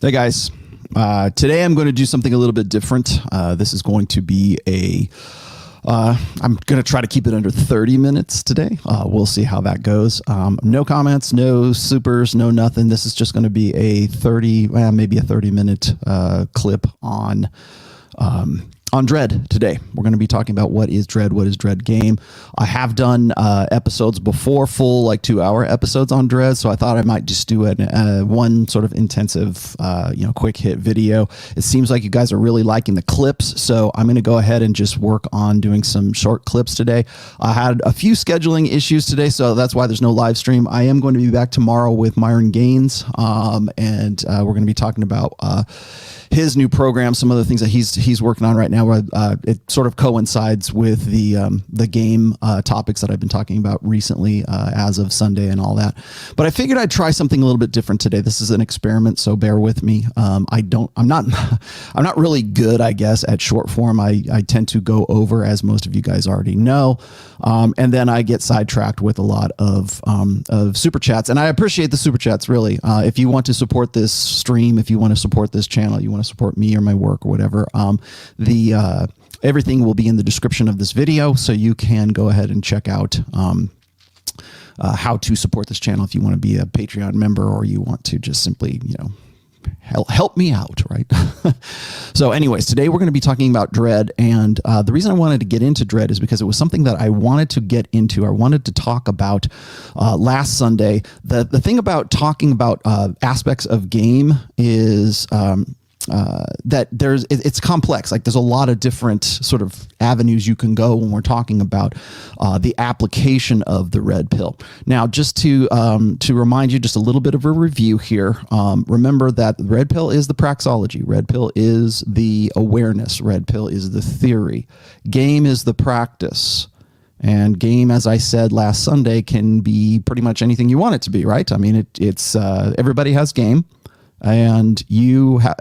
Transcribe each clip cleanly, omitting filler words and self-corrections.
Hey guys, today I'm going to do something a little bit different. This is going to be I'm going to try to keep it under 30 minutes today. We'll see how that goes. No comments, no supers, no nothing. This is just going to be a maybe a 30-minute clip on Dread today. We're going to be talking about what is Dread game. I have done episodes before, full like 2-hour episodes on Dread, so I thought I might just do one sort of intensive, quick hit video. It seems like you guys are really liking the clips, so I'm going to go ahead and just work on doing some short clips today. I had a few scheduling issues today, so that's why there's no live stream. I am going to be back tomorrow with Myron Gaines, and we're going to be talking about his new program, some of the things that he's working on right now. It sort of coincides with the game topics that I've been talking about recently as of Sunday and all that. But I figured I'd try something a little bit different today. This is an experiment, so bear with me. I'm not really good, I guess, at short form. I tend to go over, as most of you guys already know, and then I get sidetracked with a lot of super chats. And I appreciate the super chats, really. If you want to support this stream, if you want to support this channel, you want to support me or my work or whatever, everything will be in the description of this video, so you can go ahead and check out how to support this channel if you want to be a Patreon member, or you want to just simply, help me out, right? So anyways, today we're going to be talking about Dread, and the reason I wanted to get into Dread is because it was something that I wanted to get into. I wanted to talk about last Sunday. The thing about talking about aspects of game is that it's complex. Like, there's a lot of different sort of avenues you can go when we're talking about the application of the red pill. Now, just to remind you, just a little bit of a review here. Remember that the red pill is the praxeology. Red pill is the awareness. Red pill is the theory. Game is the practice. And game, as I said last Sunday, can be pretty much anything you want it to be, right? I mean, it's everybody has game. And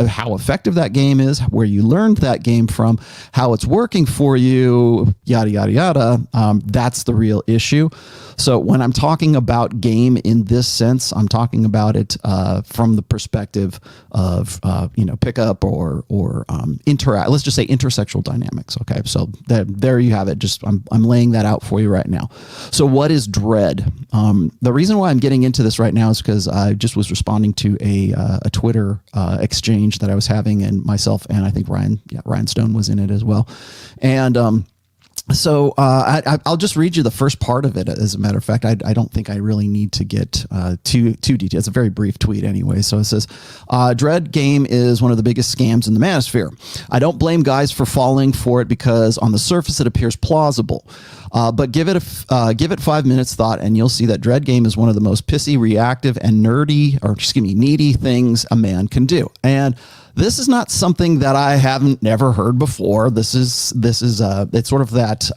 how effective that game is, where you learned that game from, how it's working for you, yada, yada, yada. That's the real issue. So when I'm talking about game in this sense, I'm talking about it from the perspective of, pickup or interact. Let's just say intersexual dynamics. Okay. So there you have it. Just I'm laying that out for you right now. So what is Dread? The reason why I'm getting into this right now is because I just was responding to a Twitter exchange that I was having, and myself and I think Ryan Stone was in it as well. And so I'll just read you the first part of it. As a matter of fact, I don't think I really need to get too detailed. It's a very brief tweet anyway. So it says, Dread game is one of the biggest scams in the manosphere. I don't blame guys for falling for it because on the surface it appears plausible. But give it 5 minutes thought, and you'll see that Dread game is one of the most pissy, reactive, and needy things a man can do. And this is not something that I haven't never heard before. This is it's sort of that.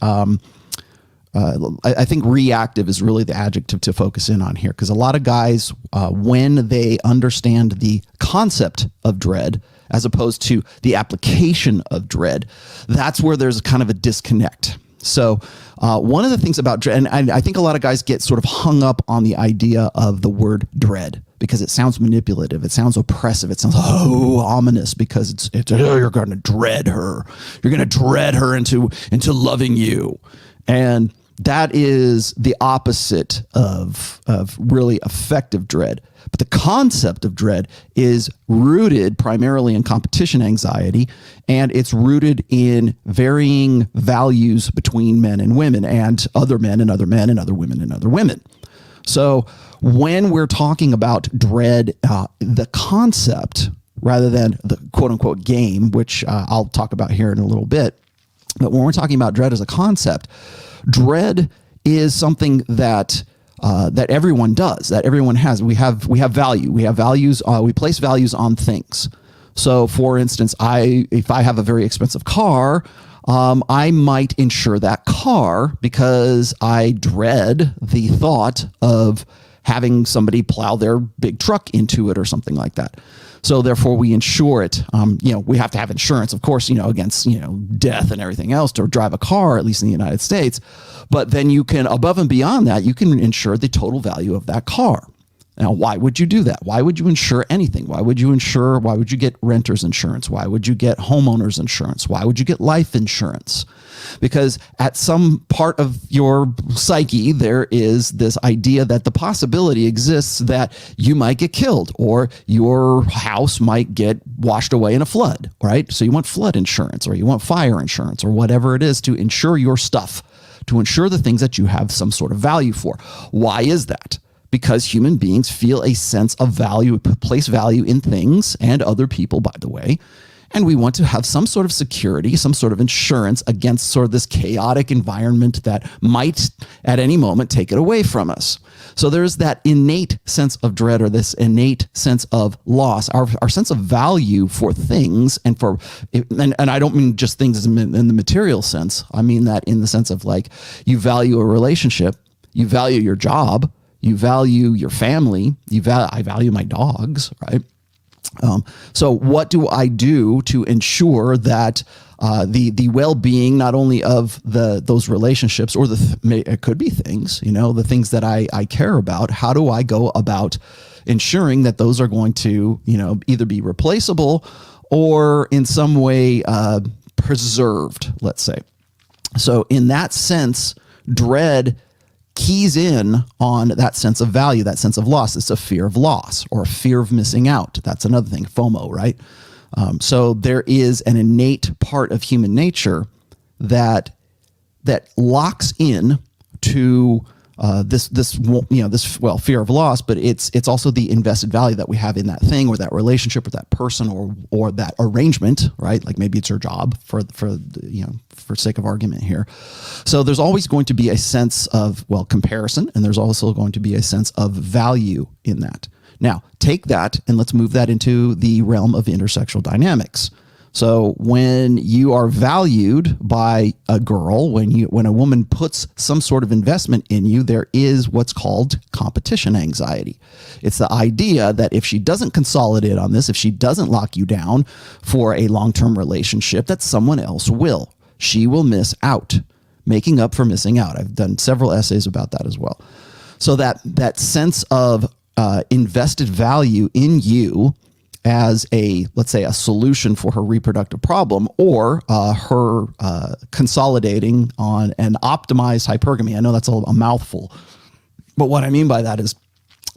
I think reactive is really the adjective to focus in on here, because a lot of guys, when they understand the concept of Dread as opposed to the application of Dread, that's where there's kind of a disconnect. So one of the things about Dread, and I think a lot of guys get sort of hung up on the idea of the word dread, because it sounds manipulative, it sounds oppressive, it sounds ominous, because it's you're going to dread her, you're going to dread her into loving you, and that is the opposite of really effective Dread. But the concept of Dread is rooted primarily in competition anxiety, and it's rooted in varying values between men and women, and other men and other men, and other women and other women. So when we're talking about Dread, the concept, rather than the quote-unquote game, which I'll talk about here in a little bit, but when we're talking about Dread as a concept, Dread is something that everyone does, that everyone has. We have value. We have values. We place values on things. So, for instance, if I have a very expensive car, I might insure that car because I dread the thought of having somebody plow their big truck into it or something like that. So therefore we insure it. We have to have insurance, of course, against, death and everything else to drive a car, at least in the United States. But then you can, above and beyond that, you can insure the total value of that car. Now, why would you do that? Why would you insure anything? Why would you get renter's insurance? Why would you get homeowner's insurance? Why would you get life insurance? Because at some part of your psyche, there is this idea that the possibility exists that you might get killed or your house might get washed away in a flood, right? So you want flood insurance or you want fire insurance or whatever it is to insure your stuff, to insure the things that you have some sort of value for. Why is that? Because human beings feel a sense of value, place value in things and other people, by the way. And we want to have some sort of security, some sort of insurance against sort of this chaotic environment that might at any moment take it away from us. So there's that innate sense of dread or this innate sense of loss, our sense of value for things and I don't mean just things in the material sense. I mean that in the sense of like you value a relationship, you value your job, you value your family, I value my dogs, right? So what do I do to ensure that the well-being not only of those relationships or it could be things, the things that I care about, how do I go about ensuring that those are going to, either be replaceable or in some way preserved, let's say. So in that sense, dread keys in on that sense of value, that sense of loss. It's a fear of loss or a fear of missing out. That's another thing, FOMO, right? So there is an innate part of human nature that locks in to this fear of loss, but it's also the invested value that we have in that thing or that relationship or that person or that arrangement, right? Like maybe it's your job for sake of argument here. So there's always going to be a sense of, comparison, and there's also going to be a sense of value in that. Now, take that and let's move that into the realm of intersexual dynamics. So when you are valued by a girl, when a woman puts some sort of investment in you, there is what's called competition anxiety. It's the idea that if she doesn't consolidate on this, if she doesn't lock you down for a long-term relationship, that someone else will. She will miss out, making up for missing out. I've done several essays about that as well. So that sense of invested value in you as let's say a solution for her reproductive problem or her consolidating on an optimized hypergamy. I know that's a mouthful, but what I mean by that is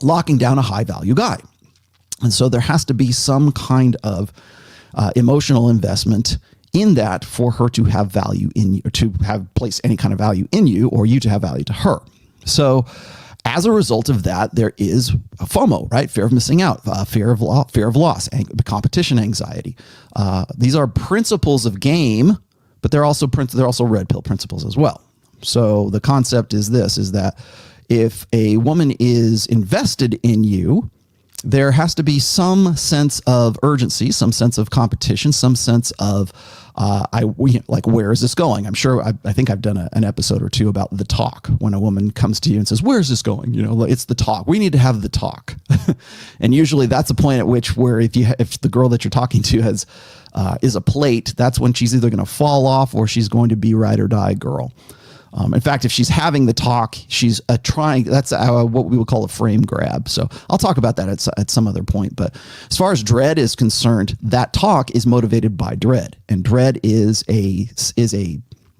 locking down a high value guy. And so there has to be some kind of emotional investment in that for her to have value in you, or to have place any kind of value in you, or you to have value to her. So as a result of that, there is a FOMO, right? Fear of missing out, fear of loss, competition anxiety. These are principles of game, but they're also red pill principles as well. So the concept is that if a woman is invested in you, there has to be some sense of urgency, some sense of competition, some sense of where is this going? I'm sure I think I've done an episode or two about the talk, when a woman comes to you and says, where is this going? It's the talk. We need to have the talk. And usually that's a point at which if the girl that you're talking to is a plate, that's when she's either going to fall off or she's going to be ride or die girl. In fact, if she's having the talk, she's trying. That's what we would call a frame grab. So I'll talk about that at some other point. But as far as dread is concerned, that talk is motivated by dread, and dread is a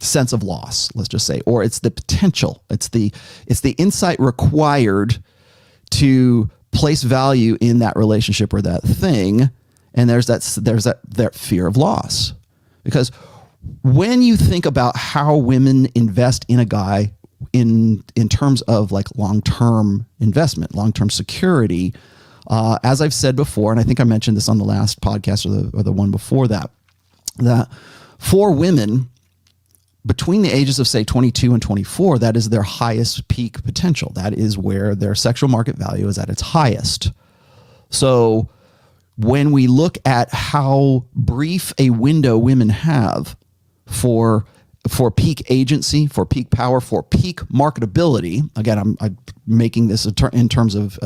sense of loss. Let's just say, or it's the potential. It's the insight required to place value in that relationship or that thing, and there's that fear of loss, because when you think about how women invest in a guy in terms of like long-term investment, long-term security, as I've said before, and I think I mentioned this on the last podcast or the one before that for women between the ages of say 22 and 24, that is their highest peak potential. That is where their sexual market value is at its highest. So when we look at how brief a window women have for peak agency, for peak power, for peak marketability. Again, I'm making this in terms of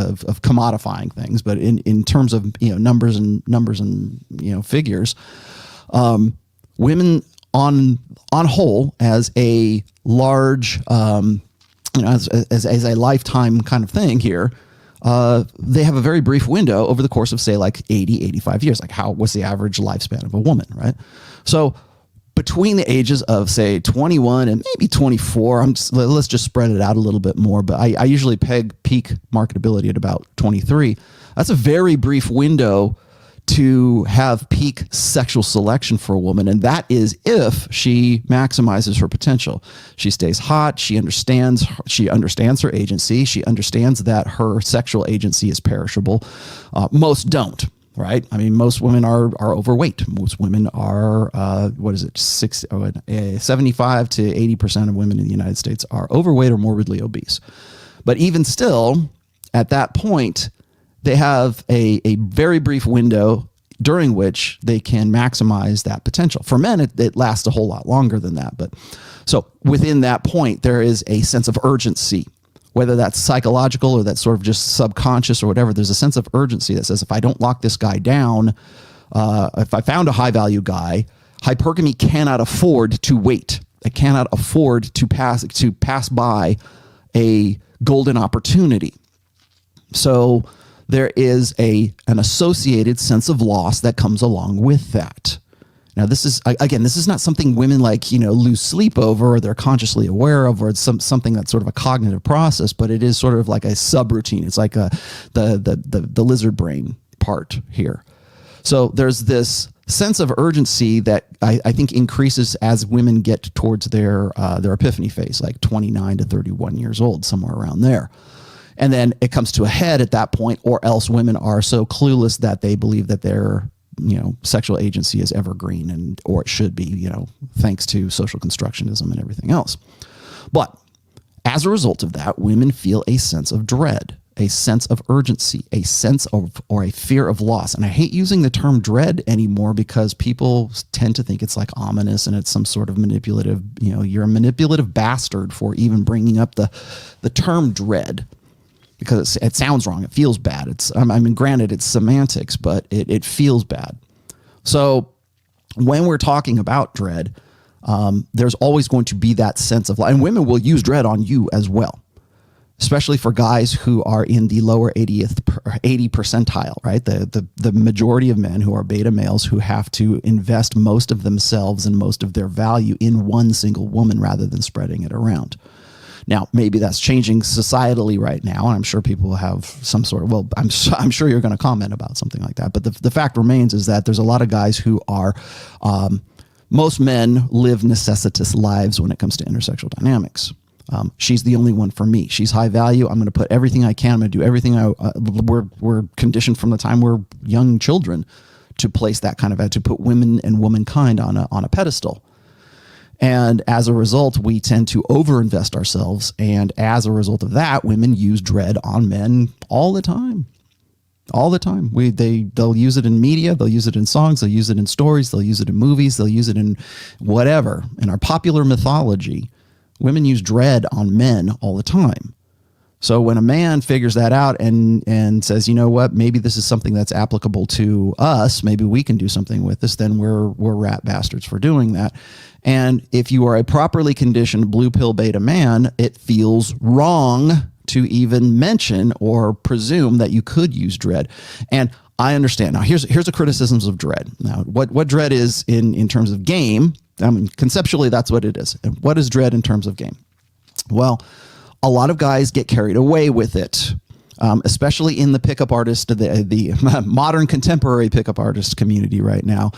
commodifying things, but in terms of numbers and figures, women on whole as a large as a lifetime kind of thing here, they have a very brief window over the course of, say, like 80, 85 years. Like what's the average lifespan of a woman, right? So between the ages of, say, 21 and maybe 24, let's just spread it out a little bit more, but I usually peg peak marketability at about 23. That's a very brief window to have peak sexual selection for a woman. And that is if she maximizes her potential. She stays hot. She understands her agency. She understands that her sexual agency is perishable. Most don't, right? I mean, most women are overweight. Most women are, 75 to 80% of women in the United States are overweight or morbidly obese. But even still, at that point, they have a very brief window during which they can maximize that potential. For men, it lasts a whole lot longer than that. But so within that point, there is a sense of urgency, whether that's psychological or that's sort of just subconscious or whatever. There's a sense of urgency that says, if I don't lock this guy down, if I found a high value guy, hypergamy cannot afford to wait. It cannot afford to pass by a golden opportunity. So there is an associated sense of loss that comes along with that. Now, this is not something women lose sleep over or they're consciously aware of, or it's something that's sort of a cognitive process, but it is sort of like a subroutine. It's like the lizard brain part here. So there's this sense of urgency that I think increases as women get towards their epiphany phase, like 29 to 31 years old, somewhere around there. And then it comes to a head at that point, or else women are so clueless that they believe that their, sexual agency is evergreen or it should be, thanks to social constructionism and everything else. But as a result of that, women feel a sense of dread, a sense of urgency, a sense of, or a fear of loss. And I hate using the term dread anymore because people tend to think it's like ominous and it's some sort of manipulative, you're a manipulative bastard for even bringing up the term dread. Because it sounds wrong. It feels bad. Granted, it's semantics, but it feels bad. So when we're talking about dread, there's always going to be that sense of, and women will use dread on you as well, especially for guys who are in the lower 80 percentile, right? The majority of men who are beta males who have to invest most of themselves and most of their value in one single woman rather than spreading it around. Now, maybe that's changing societally right now, and I'm sure people will have some sort of, I'm sure you're going to comment about something like that. But the fact remains is that there's a lot of guys who are, most men live necessitous lives when it comes to intersexual dynamics. She's the only one for me. She's high value. I'm going to put everything I can. I'm going to do everything we're conditioned from the time we're young children to place that kind of, to put women and womankind on a pedestal. And as a result, we tend to overinvest ourselves. And as a result of that, women use dread on men all the time. All the time. They'll use it in media. They'll use it in songs. They'll use it in stories. They'll use it in movies. They'll use it in whatever. In our popular mythology, women use dread on men all the time. So when a man figures that out and says, you know what, maybe this is something that's applicable to us, maybe we can do something with this, then we're rat bastards for doing that. And if you are a properly conditioned blue pill beta man, it feels wrong to even mention or presume that you could use dread. And I understand. Now, here's the criticisms of dread. Now, what dread is in terms of game, conceptually, that's what it is. And what is dread in terms of game? Well, a lot of guys get carried away with it, especially in the pickup artist, the modern contemporary pickup artist community right now.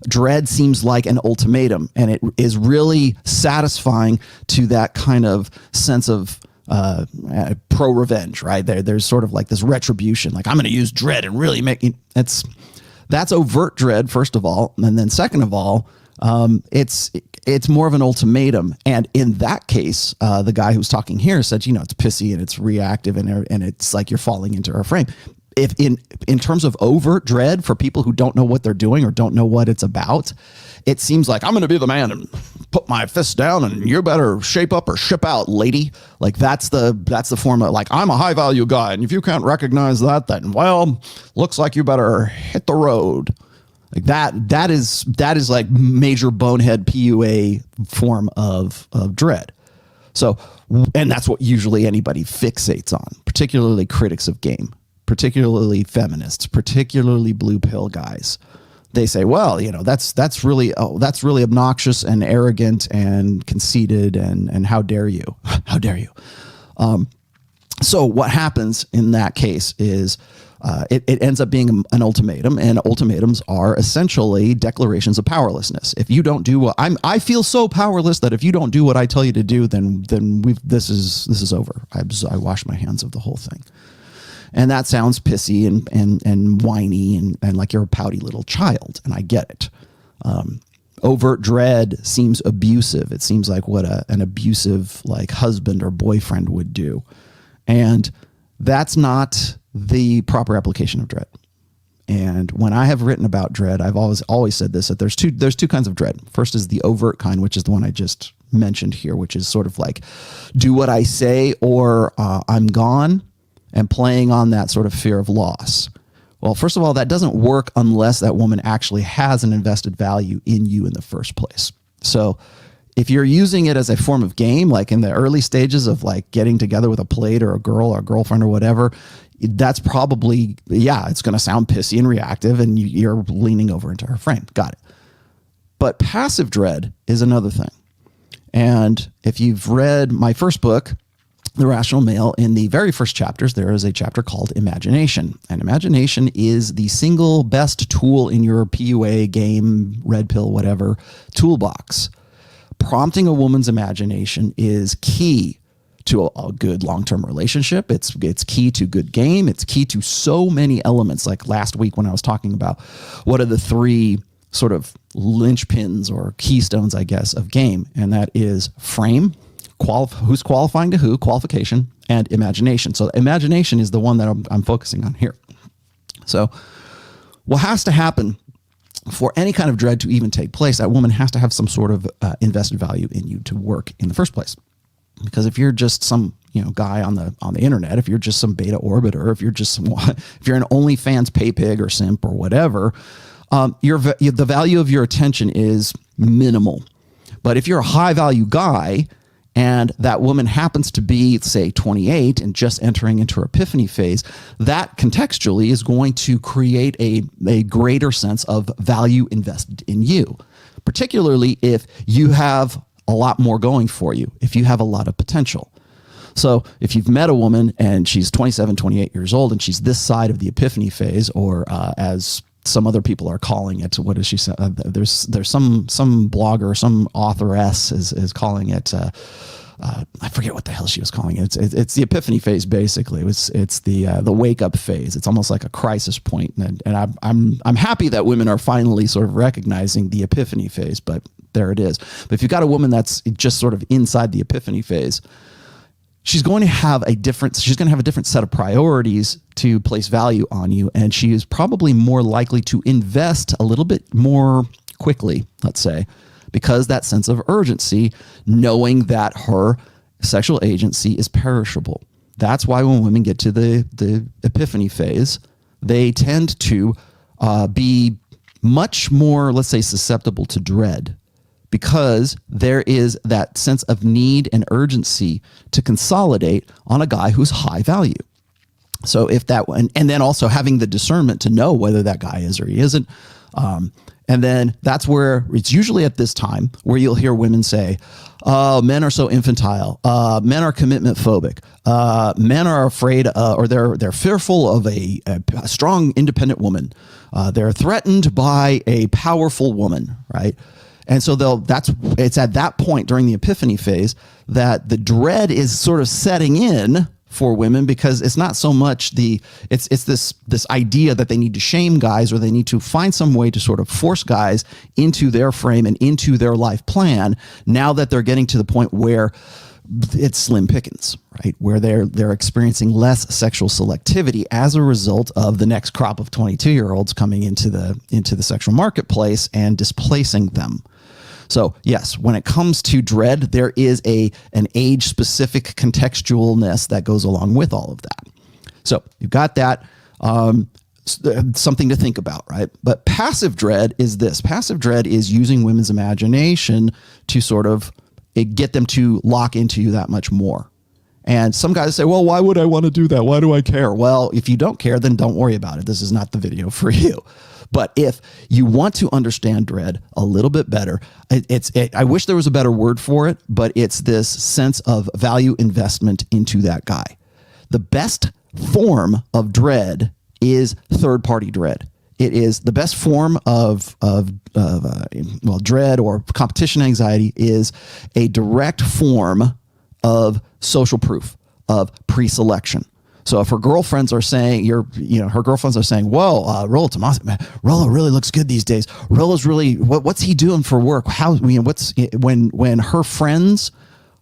Dread seems like an ultimatum, and it is really satisfying to that kind of sense of pro-revenge, right? There's sort of like this retribution, like I'm going to use dread and really make it. That's overt dread, first of all, and then second of all, it's more of an ultimatum. And in that case, the guy who's talking here said, it's pissy and it's reactive and it's like you're falling into her frame. If in terms of overt dread for people who don't know what they're doing or don't know what it's about, it seems like I'm going to be the man and put my fist down and you better shape up or ship out, lady. Like that's the form of, like, I'm a high value guy. And if you can't recognize that, then, well, looks like you better hit the road. Like that is like major bonehead PUA form of dread. So, and that's what usually anybody fixates on, particularly critics of game. particularly feminists, particularly blue pill guys, they say, well, that's really obnoxious and arrogant and conceited, and how dare you? How dare you? So what happens in that case is it ends up being an ultimatum, and ultimatums are essentially declarations of powerlessness. If you don't do what I feel so powerless that if you don't do what I tell you to do, then this is over. I wash my hands of the whole thing. And that sounds pissy and whiny and like you're a pouty little child, and I get it. Overt dread seems abusive. It seems like what an abusive like husband or boyfriend would do. And that's not the proper application of dread. And when I have written about dread, I've always said this, that there's two kinds of dread. First is the overt kind, which is the one I just mentioned here, which is sort of like do what I say or I'm gone, and playing on that sort of fear of loss. Well, first of all, that doesn't work unless that woman actually has an invested value in you in the first place. So if you're using it as a form of game, like in the early stages of like getting together with a plate or a girl or a girlfriend or whatever, that's probably, it's going to sound pissy and reactive, and you're leaning over into her frame. Got it. But passive dread is another thing. And if you've read my first book, The Rational Male, in the very first chapters, there is a chapter called Imagination. And imagination is the single best tool in your PUA, game, red pill, whatever, toolbox. Prompting a woman's imagination is key to a good long-term relationship. It's key to good game. It's key to so many elements. Like last week when I was talking about what are the three sort of linchpins or keystones, I guess, of game. And that is frame, who's qualifying to who, qualification, and imagination. So imagination is the one that I'm focusing on here. So what has to happen for any kind of dread to even take place, that woman has to have some sort of invested value in you to work in the first place. Because if you're just some guy on the internet, if you're just some beta orbiter, if you're an OnlyFans pay pig or simp or whatever, the value of your attention is minimal. But if you're a high value guy, and that woman happens to be, say, 28 and just entering into her epiphany phase, that contextually is going to create a greater sense of value invested in you, particularly if you have a lot more going for you, if you have a lot of potential. So if you've met a woman and she's 27, 28 years old and she's this side of the epiphany phase, or as some other people are calling it, what does she say? There's some blogger, some authoress is calling it. I forget what the hell she was calling it. It's the epiphany phase, basically. It's the wake up phase. It's almost like a crisis point, and I'm happy that women are finally sort of recognizing the epiphany phase. But there it is. But if you've got a woman that's just sort of inside the epiphany phase, she's going to have a different set of priorities to place value on you, and she is probably more likely to invest a little bit more quickly, let's say, because that sense of urgency, knowing that her sexual agency is perishable. That's why when women get to the epiphany phase, they tend to be much more, let's say, susceptible to dread, because there is that sense of need and urgency to consolidate on a guy who's high value. So if that, and then also having the discernment to know whether that guy is or he isn't. And then that's where it's usually at this time where you'll hear women say, oh, men are so infantile. Men are commitment phobic. Men are afraid, or they're fearful of a strong, independent woman. They're threatened by a powerful woman, right? And so it's at that point during the epiphany phase that the dread is sort of setting in for women, because it's not so much it's this idea that they need to shame guys, or they need to find some way to sort of force guys into their frame and into their life plan, now that they're getting to the point where it's slim pickings, right? Where they're experiencing less sexual selectivity as a result of the next crop of 22-year-olds coming into the sexual marketplace and displacing them. So yes, when it comes to dread, there is an age-specific contextualness that goes along with all of that. So you've got that, something to think about, right? But passive dread is this. Passive dread is using women's imagination to sort of get them to lock into you that much more. And some guys say, well, why would I want to do that? Why do I care? Well, if you don't care, then don't worry about it. This is not the video for you. But if you want to understand dread a little bit better, I wish there was a better word for it, but it's this sense of value investment into that guy. The best form of dread is third-party dread. It is the best form of dread or competition anxiety is a direct form of social proof, of pre-selection. So if her girlfriends are saying, her girlfriends are saying, whoa, Rollo Tomassi, man, Rollo really looks good these days. Rollo's really, what's he doing for work? When her friends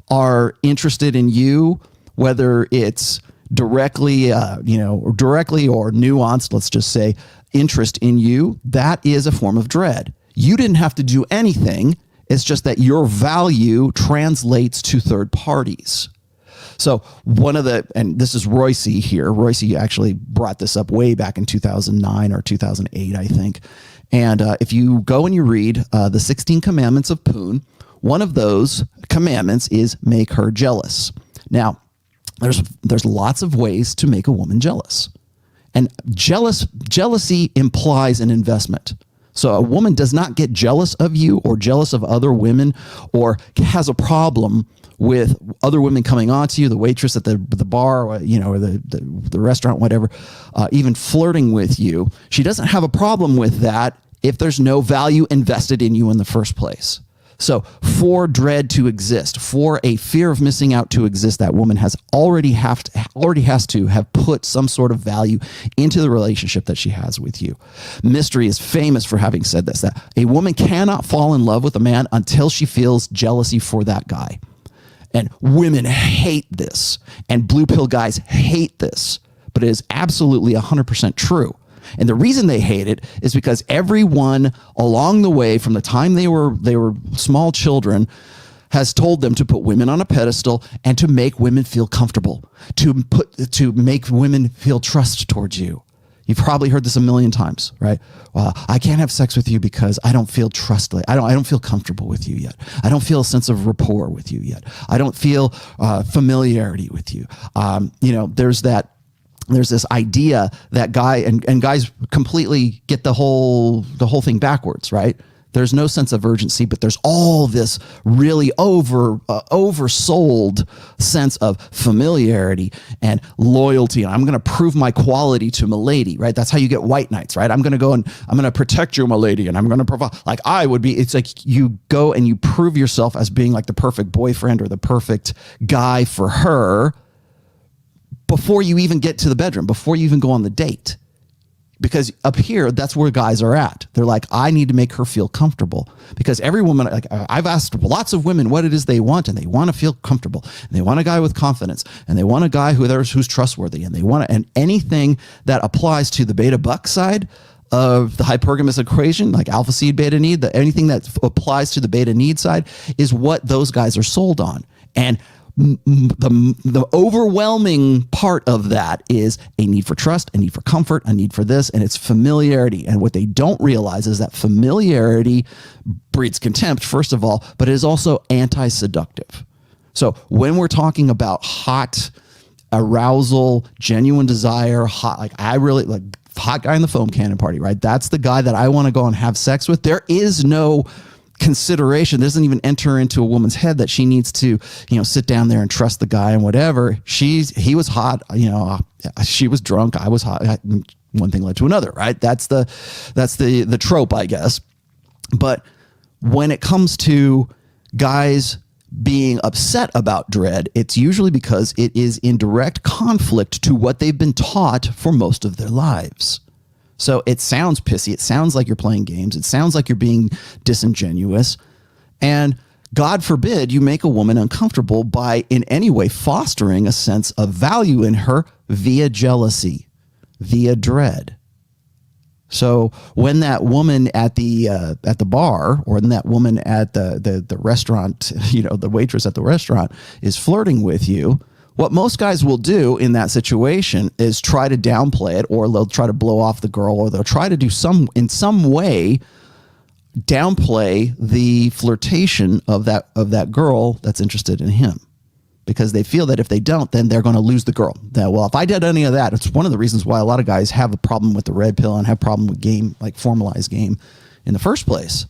are interested in you, whether it's directly or nuanced, let's just say, interest in you, that is a form of dread. You didn't have to do anything. It's just that your value translates to third parties. So and this is Royce here. Royce actually brought this up way back in 2009 or 2008, I think. And if you go and you read the 16 Commandments of Poon, one of those commandments is make her jealous. Now, there's lots of ways to make a woman jealous. And jealousy implies an investment. So a woman does not get jealous of you or jealous of other women or has a problem with other women coming on to you, the waitress at the bar, or the restaurant, whatever, even flirting with you. She doesn't have a problem with that if there's no value invested in you in the first place. So for dread to exist, for a fear of missing out to exist, that woman already has to have put some sort of value into the relationship that she has with you. Mystery is famous for having said this, that a woman cannot fall in love with a man until she feels jealousy for that guy. And women hate this, and blue pill guys hate this, but it is absolutely 100% true. And the reason they hate it is because everyone along the way, from the time they were small children, has told them to put women on a pedestal and to make women feel comfortable, to make women feel trust towards you. You've probably heard this a million times, right? Well, I can't have sex with you because I don't feel trustworthy. I don't feel comfortable with you yet. I don't feel a sense of rapport with you yet. I don't feel familiarity with you. There's this idea that guys completely get the whole thing backwards, right? There's no sense of urgency, but there's all this really oversold sense of familiarity and loyalty. And I'm going to prove my quality to my lady, right? That's how you get white knights, right? I'm going to go and I'm going to protect you, my lady, and I'm going to provide. Like I would be. It's like you go and you prove yourself as being like the perfect boyfriend or the perfect guy for her before you even get to the bedroom, before you even go on the date. Because up here, that's where guys are at. They're like, I need to make her feel comfortable. Because every woman, like I've asked lots of women what it is they want, and they want to feel comfortable. And they want a guy with confidence, and they want a guy who's trustworthy, and and anything that applies to the beta buck side of the hypergamous equation, like alpha seed beta need, anything that applies to the beta need side is what those guys are sold on. And the overwhelming part of that is a need for trust, a need for comfort, a need for this, and it's familiarity. And what they don't realize is that familiarity breeds contempt, first of all, but it is also anti-seductive. So when we're talking about hot arousal, genuine desire, hot guy in the foam cannon party, right? That's the guy that I want to go and have sex with. There is no consideration. Doesn't even enter into a woman's head that she needs to, sit down there and trust the guy and whatever. He was hot, she was drunk, I was hot. One thing led to another, right? That's the trope, I guess. But when it comes to guys being upset about dread, it's usually because it is in direct conflict to what they've been taught for most of their lives. So it sounds pissy. It sounds like you're playing games. It sounds like you're being disingenuous. And God forbid you make a woman uncomfortable by in any way fostering a sense of value in her via jealousy, via dread. So when that woman at the bar, or when that woman at the restaurant, the waitress at the restaurant is flirting with you, what most guys will do in that situation is try to downplay it, or they'll try to blow off the girl, or they'll try to do in some way downplay the flirtation of that girl that's interested in him. because they feel that if they don't, then they're going to lose the girl. That, well, if I did any of that, it's one of the reasons why a lot of guys have a problem with the red pill and have a problem with game, like formalized game in the first place,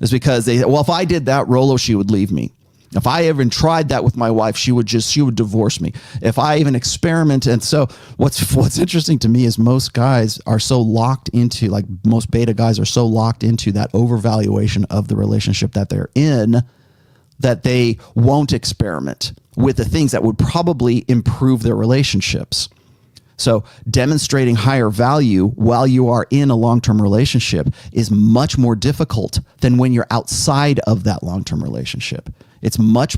is because they, well, if I did that, Rolo, she would leave me. If I even tried that with my wife, she would divorce me. If I even experiment. And so what's interesting to me is most guys are so locked into, like most beta guys are so locked into that overvaluation of the relationship that they're in, that they won't experiment with the things that would probably improve their relationships. So demonstrating higher value while you are in a long-term relationship is much more difficult than when you're outside of that long-term relationship. It's much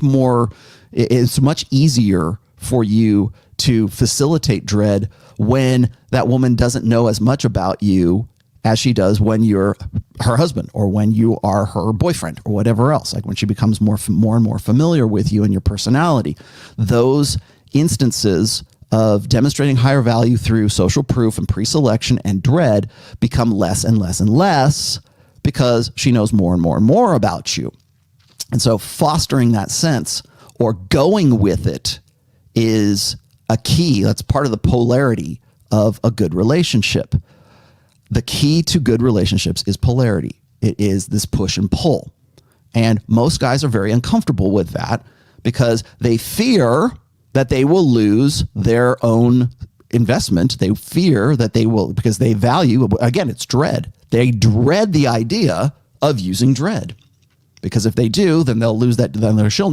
easier for you to facilitate dread when that woman doesn't know as much about you as she does when you're her husband or when you are her boyfriend or whatever else. Like when she becomes more and more familiar with you and your personality. Those instances of demonstrating higher value through social proof and pre-selection and dread become less and less and less because she knows more and more and more about you. And so fostering that sense or going with it is a key. That's part of the polarity of a good relationship. The key to good relationships is polarity. It is this push and pull. And most guys are very uncomfortable with that because they fear that they will lose their own investment. They fear that they will, because they value, again, it's dread. They dread the idea of using dread. Because if they do, then they'll lose that. Then she'll,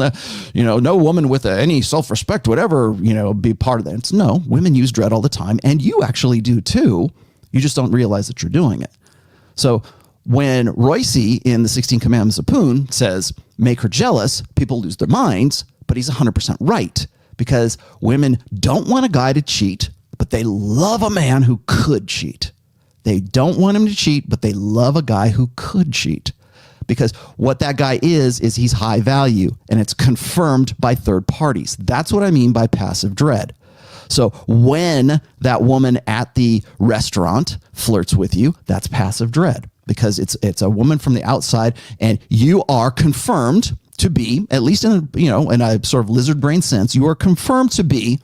no woman with any self-respect would ever, be part of that. It's no, women use dread all the time, and you actually do too. You just don't realize that you're doing it. So when Royce in the 16 Commandments of Poon says, make her jealous, people lose their minds, but he's 100% right, because women don't want a guy to cheat, but they love a man who could cheat. They don't want him to cheat, but they love a guy who could cheat. Because what that guy is he's high value, and it's confirmed by third parties. That's what I mean by passive dread. So when that woman at the restaurant flirts with you, that's passive dread, because it's a woman from the outside, and you are confirmed to be, at least in a sort of lizard brain sense, you are confirmed to be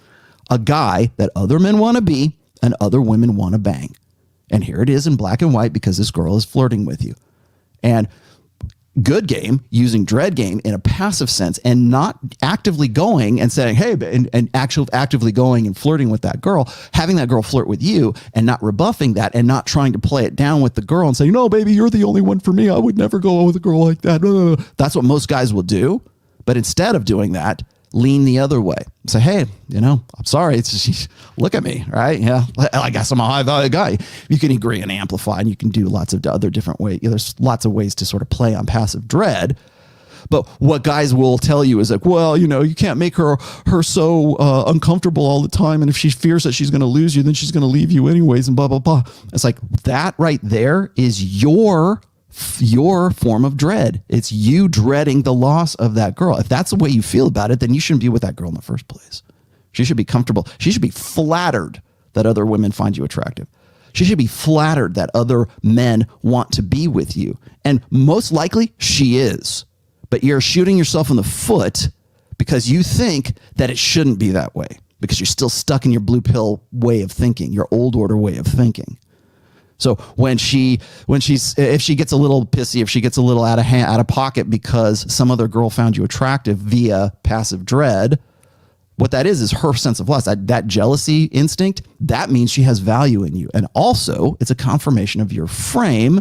a guy that other men want to be and other women want to bang. And here it is in black and white, because this girl is flirting with you. And good game, using dread game in a passive sense and not actively going and saying, hey, and actively going and flirting with that girl, having that girl flirt with you and not rebuffing that and not trying to play it down with the girl and say, no, baby, you're the only one for me. I would never go with a girl like that. That's what most guys will do. But instead of doing that, lean the other way. Say, hey, I'm sorry. It's just, look at me, right? Yeah, I guess I'm a high value guy. You can agree and amplify, and you can do lots of other different ways. There's lots of ways to sort of play on passive dread. But what guys will tell you is like, well, you can't make her so uncomfortable all the time. And if she fears that she's going to lose you, then she's going to leave you anyways, and blah, blah, blah. It's like that right there is your form of dread. It's you dreading the loss of that girl. If that's the way you feel about it, then you shouldn't be with that girl in the first place. She should be comfortable. She should be flattered that other women find you attractive. She should be flattered that other men want to be with you. And most likely she is. But you're shooting yourself in the foot because you think that it shouldn't be that way, because you're still stuck in your blue pill way of thinking, your old order way of thinking. So if she gets a little pissy, if she gets a little out of pocket because some other girl found you attractive via passive dread, what that is her sense of loss. That jealousy instinct, that means she has value in you. And also it's a confirmation of your frame,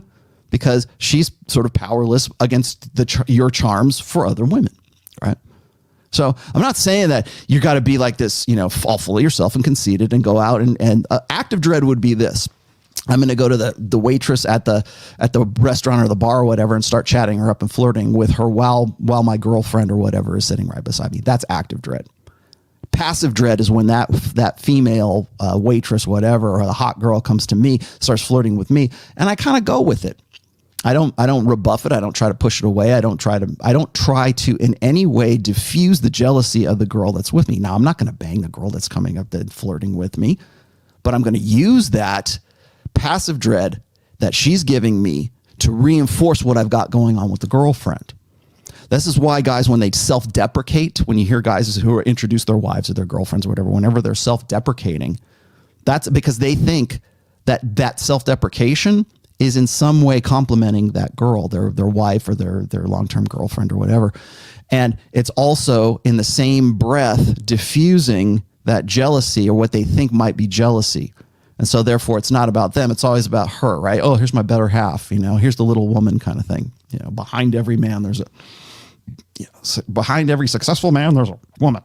because she's sort of powerless against your charms for other women, right? So I'm not saying that you got to be like this, all full of yourself and conceited and go out and active dread would be this. I'm going to go to the waitress at the restaurant or the bar or whatever and start chatting her up and flirting with her while my girlfriend or whatever is sitting right beside me. That's active dread. Passive dread is when that female waitress, whatever, or the hot girl comes to me, starts flirting with me, and I kind of go with it. I don't rebuff it. I don't try to push it away. I don't try to in any way diffuse the jealousy of the girl that's with me. Now, I'm not going to bang the girl that's coming up and flirting with me, but I'm going to use that passive dread that she's giving me to reinforce what I've got going on with the girlfriend. This is why guys, when they self-deprecate, when you hear guys who are introduced their wives or their girlfriends or whatever, whenever they're self-deprecating, that's because they think that self-deprecation is in some way complimenting that girl, their wife or their long-term girlfriend or whatever. And it's also in the same breath diffusing that jealousy or what they think might be jealousy. And so therefore it's not about them. It's always about her, right? Oh, here's my better half. Here's the little woman kind of thing. Behind every man, behind every successful man, there's a woman.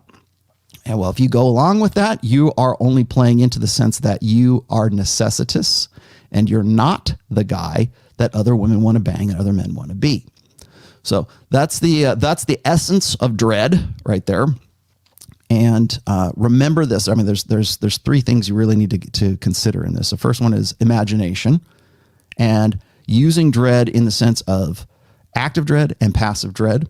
And well, if you go along with that, you are only playing into the sense that you are necessitous and you're not the guy that other women want to bang and other men want to be. So that's the essence of dread right there. And remember this. I mean, there's three things you really need to consider in this. The first one is imagination, and using dread in the sense of active dread and passive dread,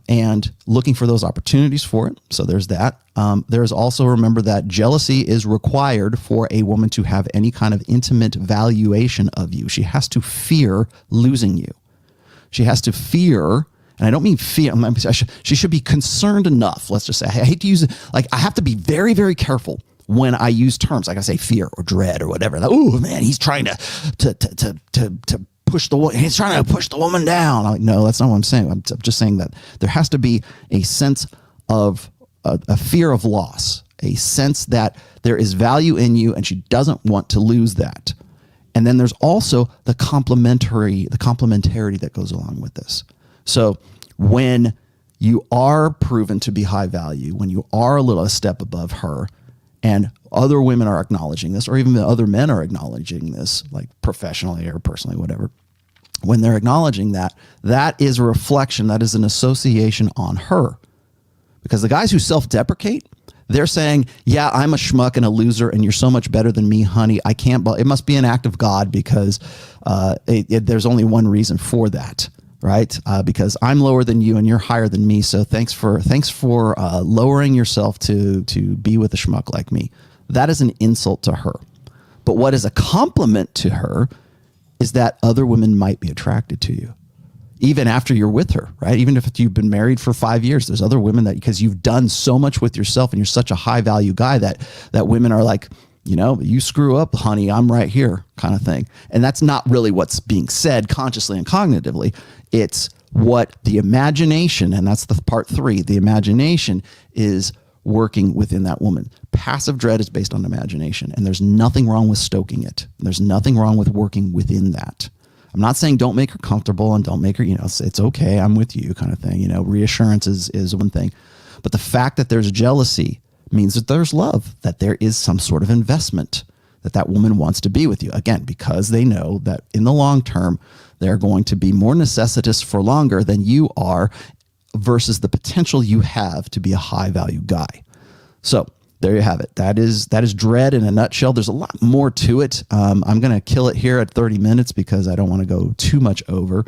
and looking for those opportunities for it. So there's that. There's also, remember that jealousy is required for a woman to have any kind of intimate valuation of you. She has to fear losing you. She has to fear, and I don't mean fear, she should be concerned enough. Let's just say, I hate to use it. Like, I have to be very, very careful when I use terms like I say fear or dread or whatever. Like, oh man, he's trying to push he's trying to push the woman down. I'm like, no, that's not what I'm saying. I'm just saying that there has to be a sense of a fear of loss, a sense that there is value in you and she doesn't want to lose that. And then there's also the complementarity that goes along with this. So when you are proven to be high value, when you are a step above her, and other women are acknowledging this, or even other men are acknowledging this, like professionally or personally, whatever, when they're acknowledging that, that is a reflection, that is an association on her. Because the guys who self-deprecate, they're saying, yeah, I'm a schmuck and a loser and you're so much better than me, honey. I can't, it must be an act of God because there's only one reason for that, right? Because I'm lower than you and you're higher than me. So thanks for lowering yourself to be with a schmuck like me. That is an insult to her. But what is a compliment to her is that other women might be attracted to you. Even after you're with her, right? Even if you've been married for 5 years, there's other women that, because you've done so much with yourself and you're such a high value guy that women are like, you screw up, honey, I'm right here kind of thing. And that's not really what's being said consciously and cognitively. It's what the imagination, and that's the part 3, the imagination is working within that woman. Passive dread is based on imagination, and there's nothing wrong with stoking it. There's nothing wrong with working within that. I'm not saying don't make her comfortable and don't make her, it's okay, I'm with you kind of thing. Reassurance is one thing. But the fact that there's jealousy means that there's love, that there is some sort of investment, that woman wants to be with you. Again, because they know that in the long term, they're going to be more necessitous for longer than you are versus the potential you have to be a high value guy. So there you have it. That is dread in a nutshell. There's a lot more to it. I'm going to kill it here at 30 minutes because I don't want to go too much over.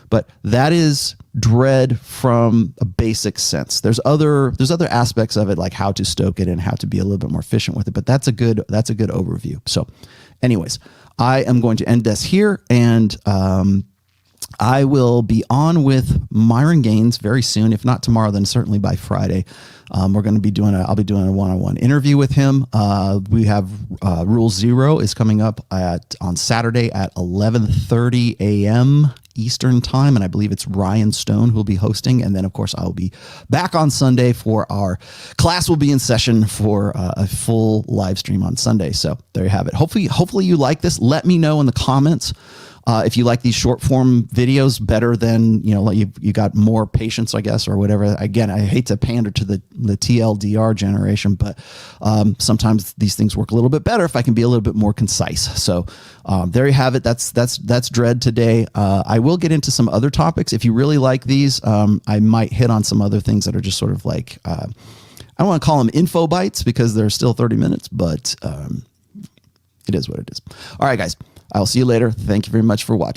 But that is dread from a basic sense. There's other aspects of it, like how to stoke it and how to be a little bit more efficient with it. But that's a good overview. So, anyways, I am going to end this here, and I will be on with Myron Gaines very soon. If not tomorrow, then certainly by Friday. I'll be doing a one-on-one interview with him. We have Rule 0 is coming up on Saturday at 11:30 a.m. Eastern time, and I believe it's Ryan Stone who will be hosting. And then, of course, I'll be back on Sunday for our class. Will be in session for a full live stream on Sunday. So there you have it. Hopefully you like this. Let me know in the comments. If you like these short form videos better than, you got more patience, I guess, or whatever. Again, I hate to pander to the TLDR generation, but sometimes these things work a little bit better if I can be a little bit more concise. So there you have it. That's dread today. I will get into some other topics. If you really like these, I might hit on some other things that are just sort of like, I don't want to call them info bites because they're still 30 minutes, but it is what it is. All right, guys. I'll see you later. Thank you very much for watching.